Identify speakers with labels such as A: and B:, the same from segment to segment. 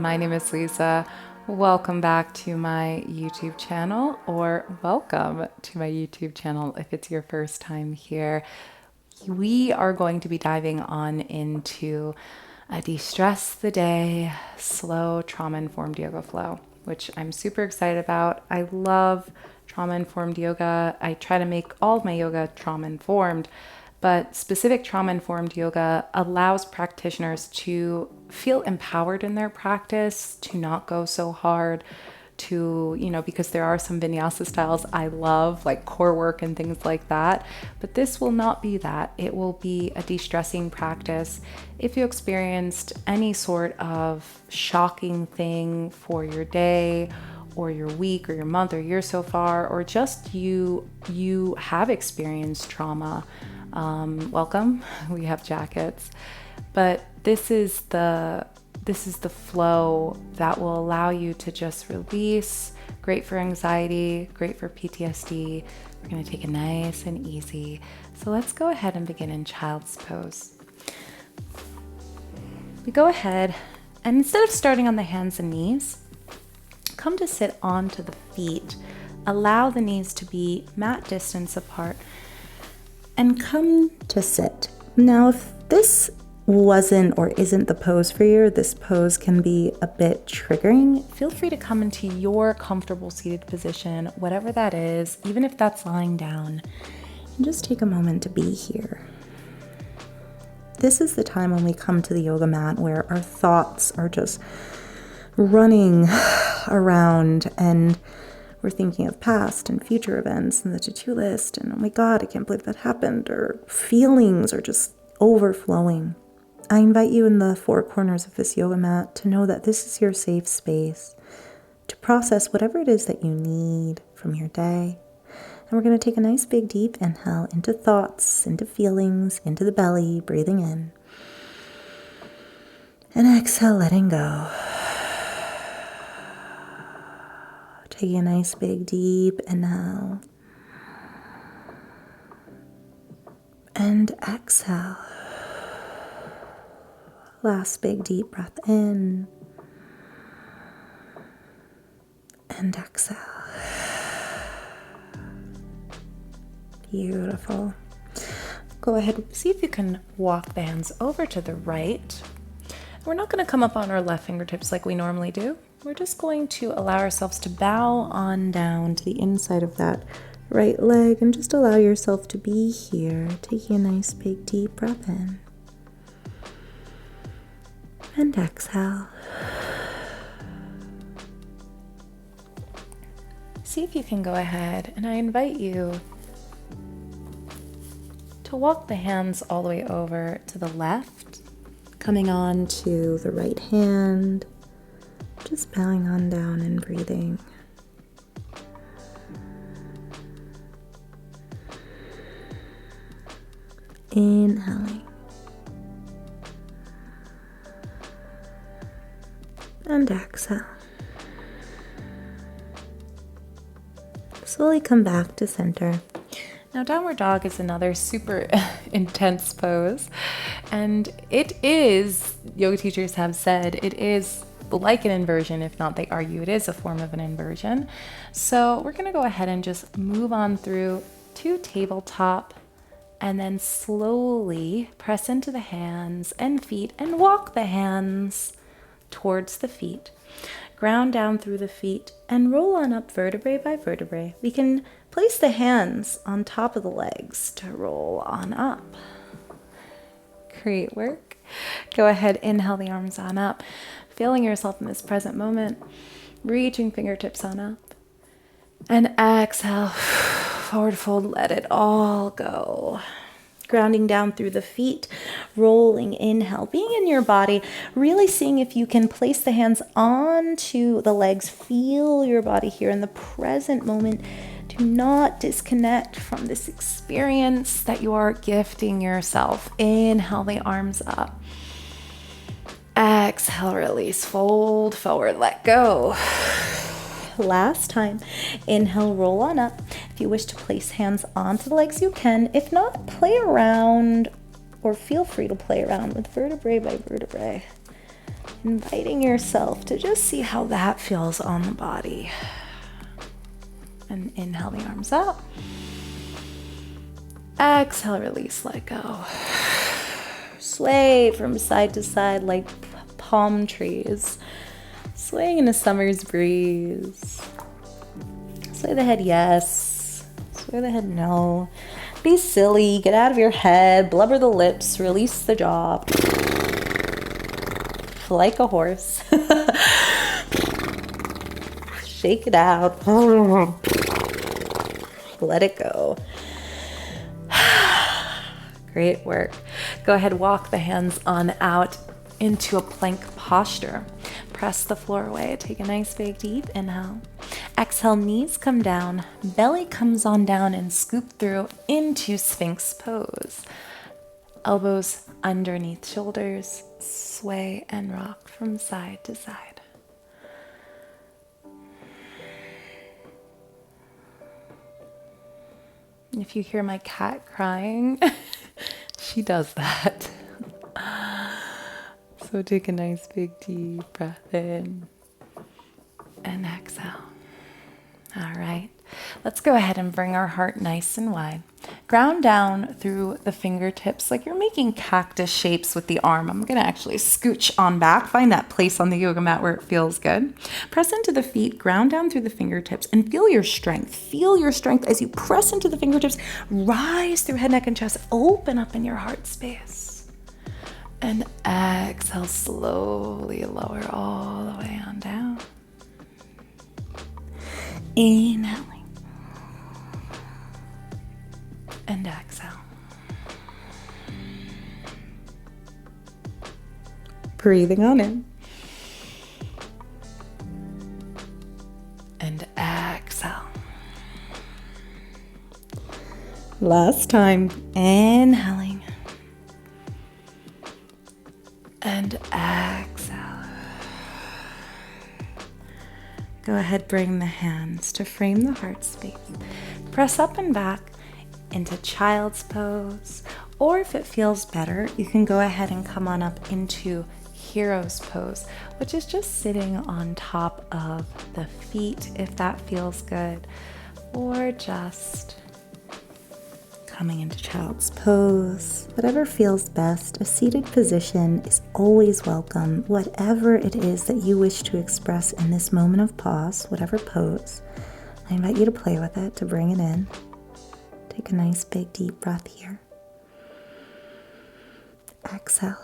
A: My name is Lisa. Welcome back to my YouTube channel, or welcome to my YouTube channel if it's your first time here. We are going to be diving on into a de-stress the day, slow trauma-informed yoga flow, which I'm super excited about. I love trauma-informed yoga. I try to make all of my yoga trauma-informed, but specific trauma-informed yoga allows practitioners to feel empowered in their practice, to not go so hard, because there are some vinyasa styles I love, like core work and things like that, but this will not be that. It will be a de-stressing practice. If you experienced any sort of shocking thing for your day or your week or your month or year so far, or just you have experienced trauma, welcome. We have jackets, but this is the flow that will allow you to just release. Great for anxiety, great for PTSD. We're going to take it nice and easy. So let's go ahead and begin in child's pose. We go ahead and instead of starting on the hands and knees, come to sit onto the feet. Allow the knees to be mat distance apart and come to sit. Now, if this wasn't or isn't the pose for you, this pose can be a bit triggering, feel free to come into your comfortable seated position, whatever that is, even if that's lying down, and just take a moment to be here. This is the time when we come to the yoga mat where our thoughts are just running around and we're thinking of past and future events and the to-do list and oh my God, I can't believe that happened, or feelings are just overflowing. I invite you in the four corners of this yoga mat to know that this is your safe space to process whatever it is that you need from your day. And we're going to take a nice big deep inhale into thoughts, into feelings, into the belly, breathing in. And exhale, letting go. Taking a nice big deep inhale. And exhale. Last big deep breath in. And exhale. Beautiful. Go ahead, see if you can walk the hands over to the right. We're not going to come up on our left fingertips like we normally do. We're just going to allow ourselves to bow on down to the inside of that right leg and just allow yourself to be here, taking a nice big deep breath in. And exhale. See if you can go ahead, and I invite you to walk the hands all the way over to the left, coming on to the right hand, just bowing on down and breathing. Inhaling. And exhale. Slowly come back to center. Now, downward dog is another super intense pose, and it is, yoga teachers have said, it is like an inversion. If not, they argue it is a form of an inversion. So we're going to go ahead and just move on through to tabletop, and then slowly press into the hands and feet and walk the hands towards the feet. Ground down through the feet and roll on up vertebrae by vertebrae. We can place the hands on top of the legs to roll on up. Great work. Go ahead, inhale the arms on up, feeling yourself in this present moment, reaching fingertips on up. And exhale, forward fold, let it all go. Grounding down through the feet, rolling, inhale, being in your body, really seeing if you can place the hands onto the legs, feel your body here in the present moment. Do not disconnect from this experience that you are gifting yourself. Inhale the arms up. Exhale, release, fold forward, let go. Last time, inhale, roll on up. If you wish to place hands onto the legs, you can. If not, play around or feel free to play around with vertebrae by vertebrae. Inviting yourself to just see how that feels on the body. And inhale the arms up. Exhale, release, let go. Sway from side to side like palm trees. Swaying in a summer's breeze. Sway the head yes. Sway the head no. Be silly, get out of your head, blubber the lips, release the jaw. Like a horse. Shake it out. Let it go. Great work. Go ahead, walk the hands on out into a plank posture. Press the floor away. Take a nice big deep inhale. Exhale, knees come down, belly comes on down and scoop through into Sphinx pose. Elbows underneath shoulders, sway and rock from side to side. If you hear my cat crying, she does that. So take a nice big deep breath in and exhale. All right, let's go ahead and bring our heart nice and wide. Ground down through the fingertips like you're making cactus shapes with the arm. I'm gonna actually scooch on back, find that place on the yoga mat where it feels good. Press into the feet, ground down through the fingertips, and feel your strength. Feel your strength as you press into the fingertips, rise through head, neck, and chest, open up in your heart space. And exhale, slowly lower all the way on down. Inhaling. And exhale. Breathing on in. And exhale. Last time. Inhaling. And exhale. Go ahead, bring the hands to frame the heart space. Press up and back into child's pose, or if it feels better, you can go ahead and come on up into hero's pose, which is just sitting on top of the feet if that feels good, or just coming into child's pose. Whatever feels best, a seated position is always welcome. Whatever it is that you wish to express in this moment of pause, whatever pose, I invite you to play with it, to bring it in. Take a nice big deep breath here. Exhale.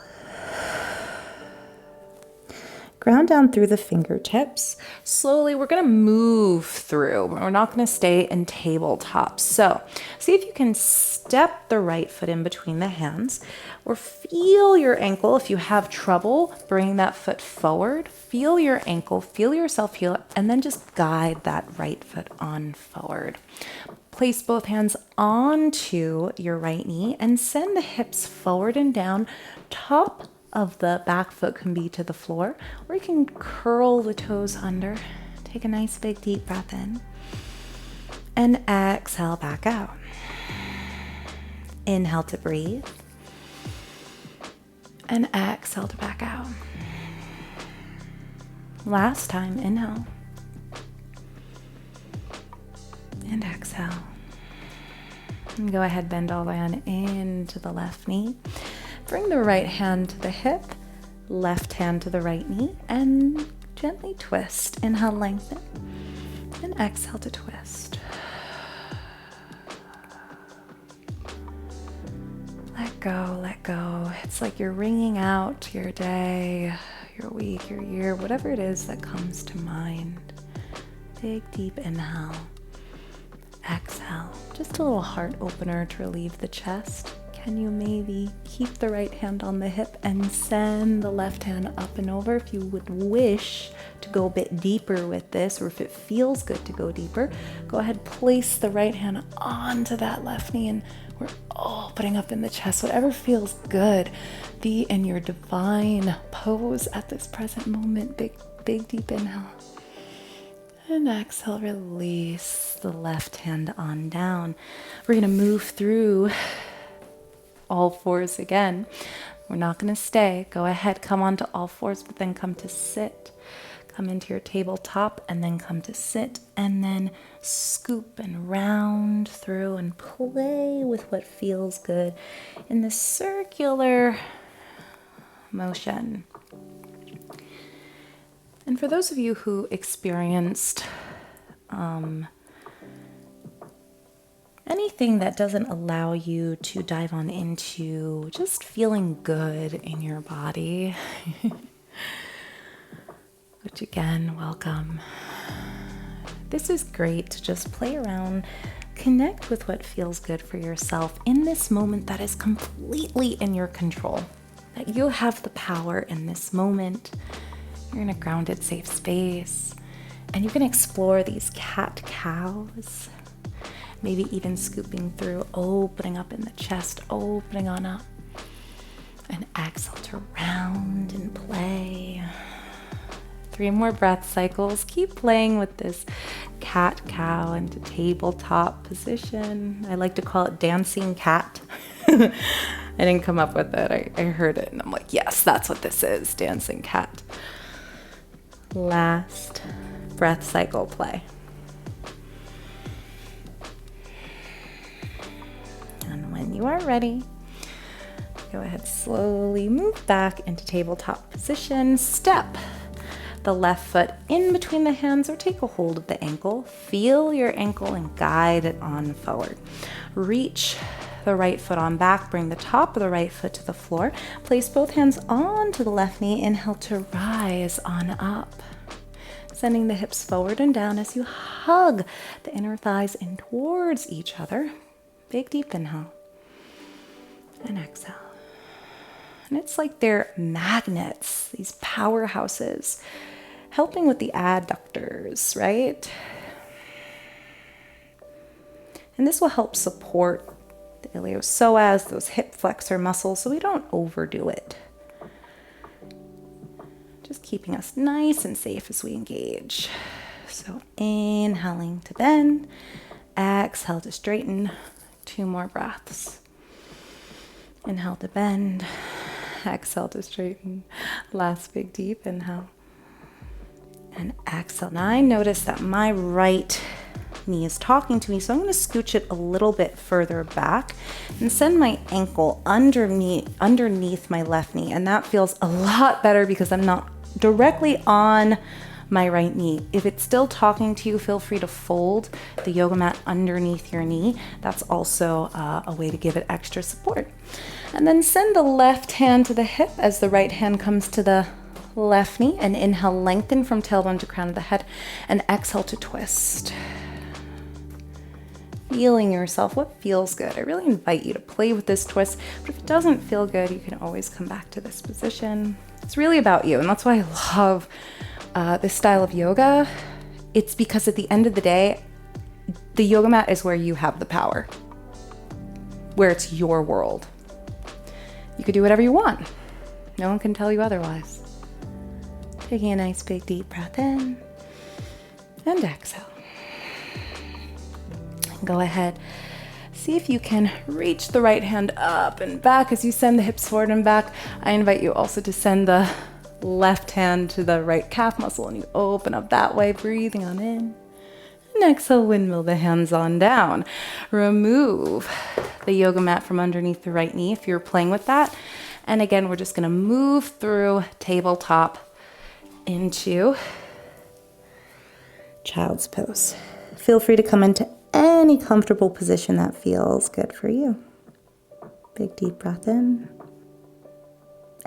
A: Ground down through the fingertips. Slowly, we're going to move through. We're not going to stay in tabletop. So see if you can step the right foot in between the hands, or feel your ankle. If you have trouble bringing that foot forward, feel your ankle, feel yourself heal it, and then just guide that right foot on forward. Place both hands onto your right knee and send the hips forward and down. Top of the back foot can be to the floor, or you can curl the toes under. Take a nice big deep breath in and exhale back out. Inhale to breathe and exhale to back out. Last time, inhale and exhale. And go ahead, bend all the way on into the left knee. Bring the right hand to the hip, left hand to the right knee, and gently twist. Inhale, lengthen, and exhale to twist. Let go, let go. It's like you're wringing out your day, your week, your year, whatever it is that comes to mind. Big, deep inhale. Exhale. Just a little heart opener to relieve the chest. Can you maybe keep the right hand on the hip and send the left hand up and over? If you would wish to go a bit deeper with this, or if it feels good to go deeper, go ahead, place the right hand onto that left knee, and we're opening up in the chest. Whatever feels good. Be in your divine pose at this present moment. Big, big, deep inhale. And exhale, release the left hand on down. We're going to move through all fours again. We're not going to stay. Go ahead, come onto all fours, but then come to sit. Come into your tabletop and then come to sit, and then scoop and round through and play with what feels good in this circular motion. And for those of you who experienced anything that doesn't allow you to dive on into just feeling good in your body, which again, welcome. This is great to just play around, connect with what feels good for yourself in this moment that is completely in your control, that you have the power in this moment. You're in a grounded, safe space, and you can explore these cat-cows, maybe even scooping through, opening up in the chest, opening on up, and exhale to round and play. 3 more breath cycles. Keep playing with this cat-cow into tabletop position. I like to call it dancing cat. I didn't come up with it. I heard it and I'm like, yes, that's what this is, dancing cat. Last breath cycle play. And when you are ready, go ahead, slowly move back into tabletop position. Step the left foot in between the hands or take a hold of the ankle. Feel your ankle and guide it on forward. Reach the right foot on back. Bring the top of the right foot to the floor. Place both hands onto the left knee. Inhale to rise on up. Sending the hips forward and down as you hug the inner thighs in towards each other. Big deep inhale. And exhale. And it's like they're magnets, these powerhouses, helping with the adductors, right? And this will help support the iliopsoas, those hip flexor muscles, so we don't overdo it. Just keeping us nice and safe as we engage. So inhaling to bend, exhale to straighten. 2 more breaths. Inhale to bend, exhale to straighten. Last big deep inhale. And exhale. Now I notice that my right knee is talking to me, so I'm going to scooch it a little bit further back and send my ankle underneath my left knee. And that feels a lot better because I'm not directly on my right knee. If it's still talking to you, feel free to fold the yoga mat underneath your knee. That's also a way to give it extra support. And then send the left hand to the hip as the right hand comes to the left knee, and inhale, lengthen from tailbone to crown of the head, and exhale to twist. Feeling yourself, what feels good. I really invite you to play with this twist, but if it doesn't feel good, you can always come back to this position. It's really about you, and that's why I love this style of yoga. It's because at the end of the day, the yoga mat is where you have the power, where it's your world. You could do whatever you want. No one can tell you otherwise. Taking a nice big deep breath in and exhale. Go ahead. See if you can reach the right hand up and back as you send the hips forward and back. I invite you also to send the left hand to the right calf muscle and you open up that way, breathing on in. And exhale, windmill the hands on down. Remove the yoga mat from underneath the right knee if you're playing with that. And again, we're just going to move through tabletop into child's pose. Feel free to come into any comfortable position that feels good for you. Big deep breath in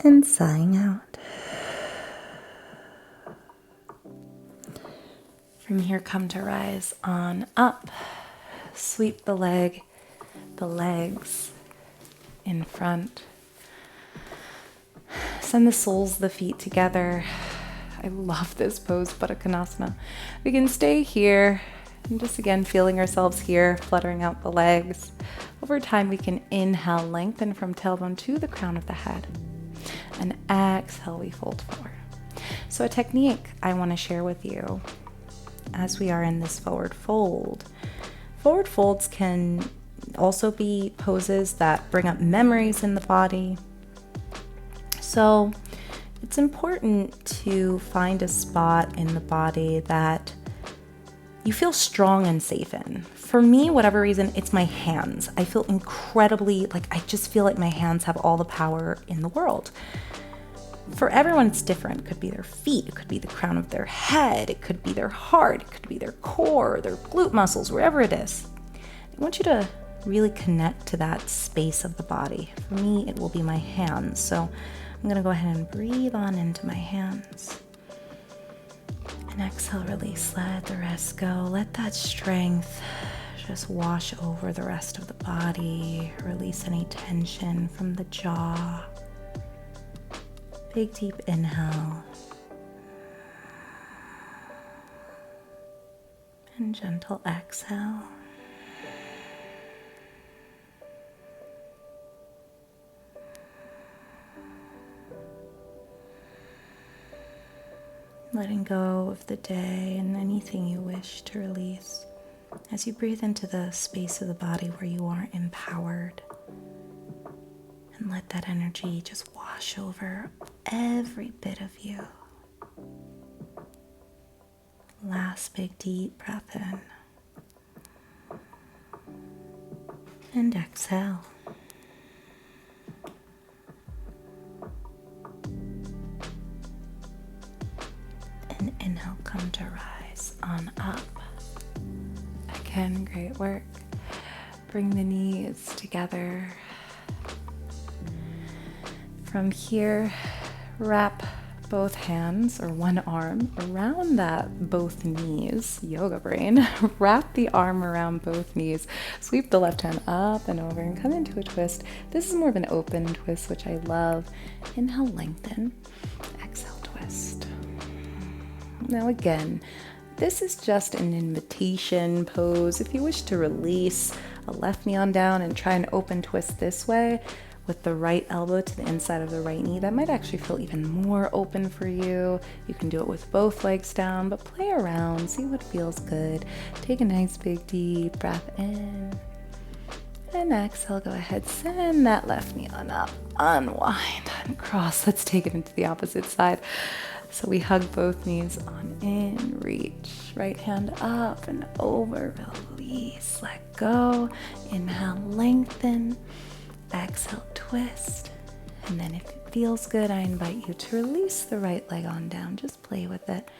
A: and sighing out. From here, come to rise on up. Sweep the legs in front. Send the soles of the feet together. I love this pose, Baddha Konasana. We can stay here and just again feeling ourselves here, fluttering out the legs. Over time, we can inhale, lengthen from tailbone to the crown of the head. And exhale, we fold forward. So a technique I want to share with you as we are in this forward fold. Forward folds can also be poses that bring up memories in the body. So it's important to find a spot in the body that you feel strong and safe in. For me, whatever reason, it's my hands. I feel incredibly, I just feel like my hands have all the power in the world. For everyone, it's different. It could be their feet, it could be the crown of their head, it could be their heart, it could be their core, their glute muscles, wherever it is. I want you to really connect to that space of the body. For me, it will be my hands. So I'm gonna go ahead and breathe on into my hands. And exhale, release, let the rest go. Let that strength just wash over the rest of the body. Release any tension from the jaw. Big deep inhale. And gentle exhale. Letting go of the day and anything you wish to release as you breathe into the space of the body where you are empowered. And let that energy just wash over every bit of you. Last big deep breath in. And exhale. And inhale, come to rise on up. Again, great work. Bring the knees together. From here, wrap both hands or one arm around that both knees, yoga brain. Wrap the arm around both knees. Sweep the left hand up and over and come into a twist. This is more of an open twist, which I love. Inhale, lengthen. Exhale, twist. Now again, this is just an invitation pose. If you wish to release a left knee on down and try an open twist this way with the right elbow to the inside of the right knee, that might actually feel even more open for you. You can do it with both legs down, but play around, see what feels good. Take a nice big deep breath in. And exhale, go ahead, send that left knee on up. Unwind, uncross. Let's take it into the opposite side. So we hug both knees on in, reach. Right hand up and over, release, let go. Inhale, lengthen. Exhale, twist. And then if it feels good, I invite you to release the right leg on down. Just play with it.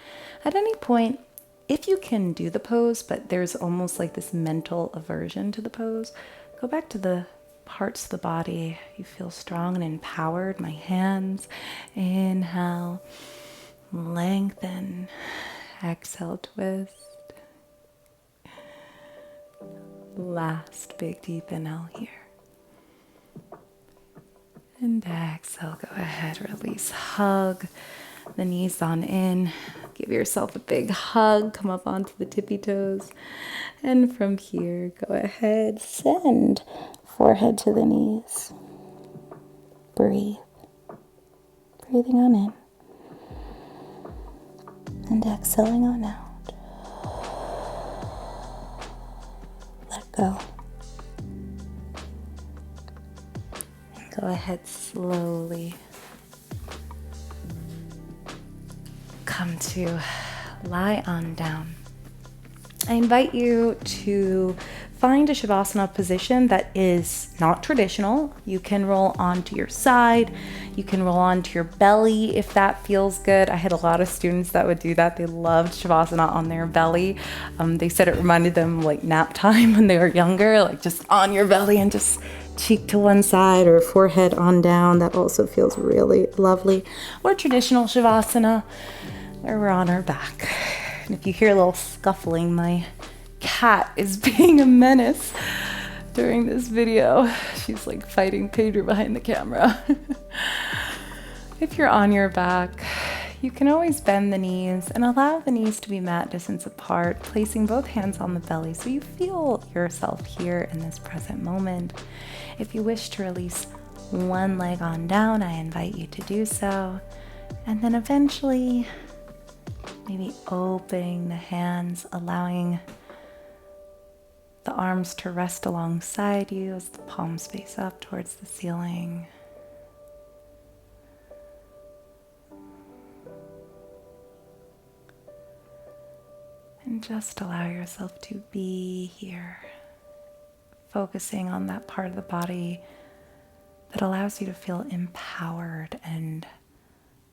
A: At any point, if you can do the pose, but there's almost like this mental aversion to the pose, go back to the parts of the body you feel strong and empowered. My hands. Inhale, lengthen. Exhale, twist. Last big deep inhale here. And exhale, go ahead, release, hug the knees on in. Give yourself a big hug, come up onto the tippy toes. And from here, go ahead, send forehead to the knees. Breathe. Breathing on in. And exhaling on out. Let go. Go ahead, slowly come to lie on down. I invite you to find a Shavasana position that is not traditional. You can roll onto your side. You can roll onto your belly if that feels good. I had a lot of students that would do that. They loved Shavasana on their belly. They said it reminded them like nap time when they were younger, like just on your belly and just cheek to one side or forehead on down. That also feels really lovely. Or traditional Shavasana, where we're on our back. And if you hear a little scuffling, my cat is being a menace during this video. She's like fighting Pedro behind the camera. If you're on your back, you can always bend the knees and allow the knees to be mat distance apart, placing both hands on the belly so you feel yourself here in this present moment. If you wish to release one leg on down, I invite you to do so. And then eventually, maybe opening the hands, allowing the arms to rest alongside you as the palms face up towards the ceiling. And just allow yourself to be here, focusing on that part of the body that allows you to feel empowered and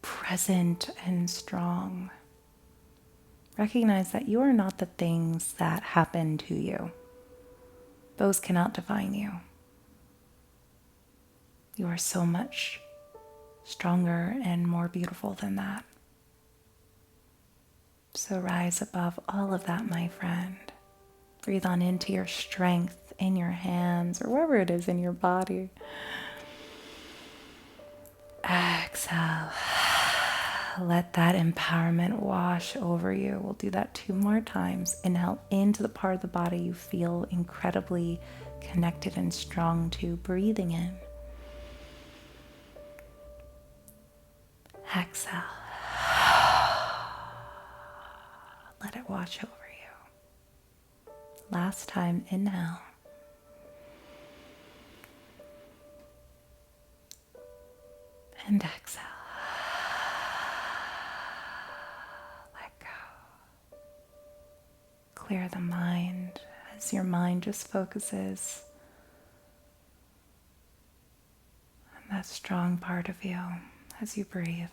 A: present and strong. Recognize that you are not the things that happen to you. Those cannot define you. You are so much stronger and more beautiful than that. So rise above all of that, my friend. Breathe on into your strength in your hands or wherever it is in your body. Exhale. Let that empowerment wash over you. We'll do that 2 more times. Inhale into the part of the body you feel incredibly connected and strong to. Breathing in. Exhale. Let it wash over you. Last time, inhale. And exhale. Let go. Clear the mind as your mind just focuses on that strong part of you as you breathe.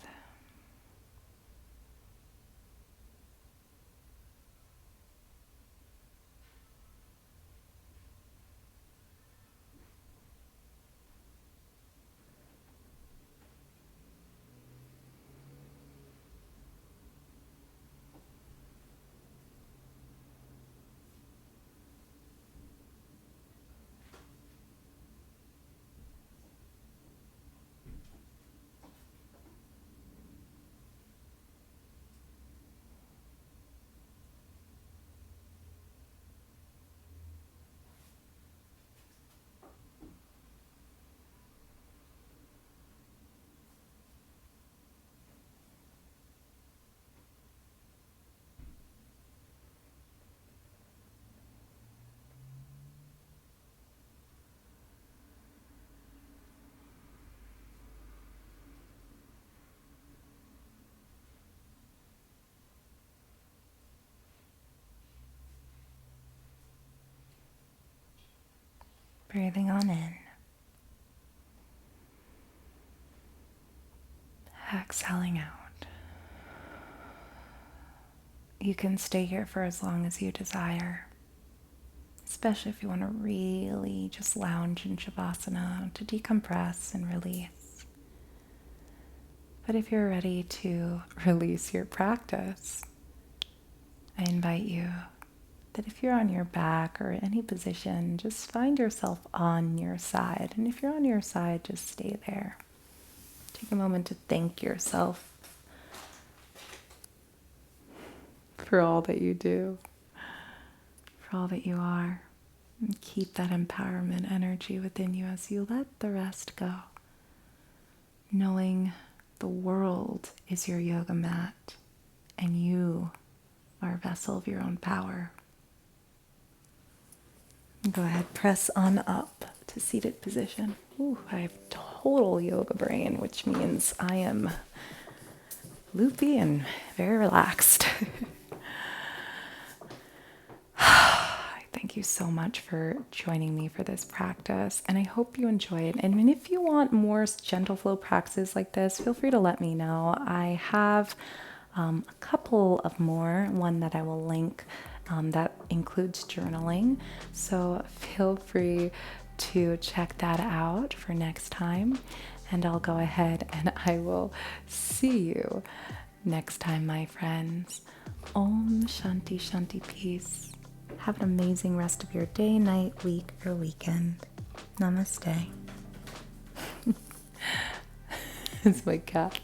A: Breathing on in. Exhaling out. You can stay here for as long as you desire, especially if you want to really just lounge in Shavasana to decompress and release. But if you're ready to release your practice, I invite you that if you're on your back or any position, just find yourself on your side. And if you're on your side, just stay there. Take a moment to thank yourself for all that you do, for all that you are. And keep that empowerment energy within you as you let the rest go. Knowing the world is your yoga mat and you are a vessel of your own power. Go ahead, press on up to seated position. Ooh, I have total yoga brain, which means I am loopy and very relaxed. Thank you so much for joining me for this practice, and I hope you enjoy it. And if you want more gentle flow practices like this, feel free to let me know. I have a couple of more, one that I will link that includes journaling, so feel free to check that out for next time, and I'll go ahead and I will see you next time, my friends. Om Shanti Shanti Peace. Have an amazing rest of your day, night, week, or weekend. Namaste. It's my cat.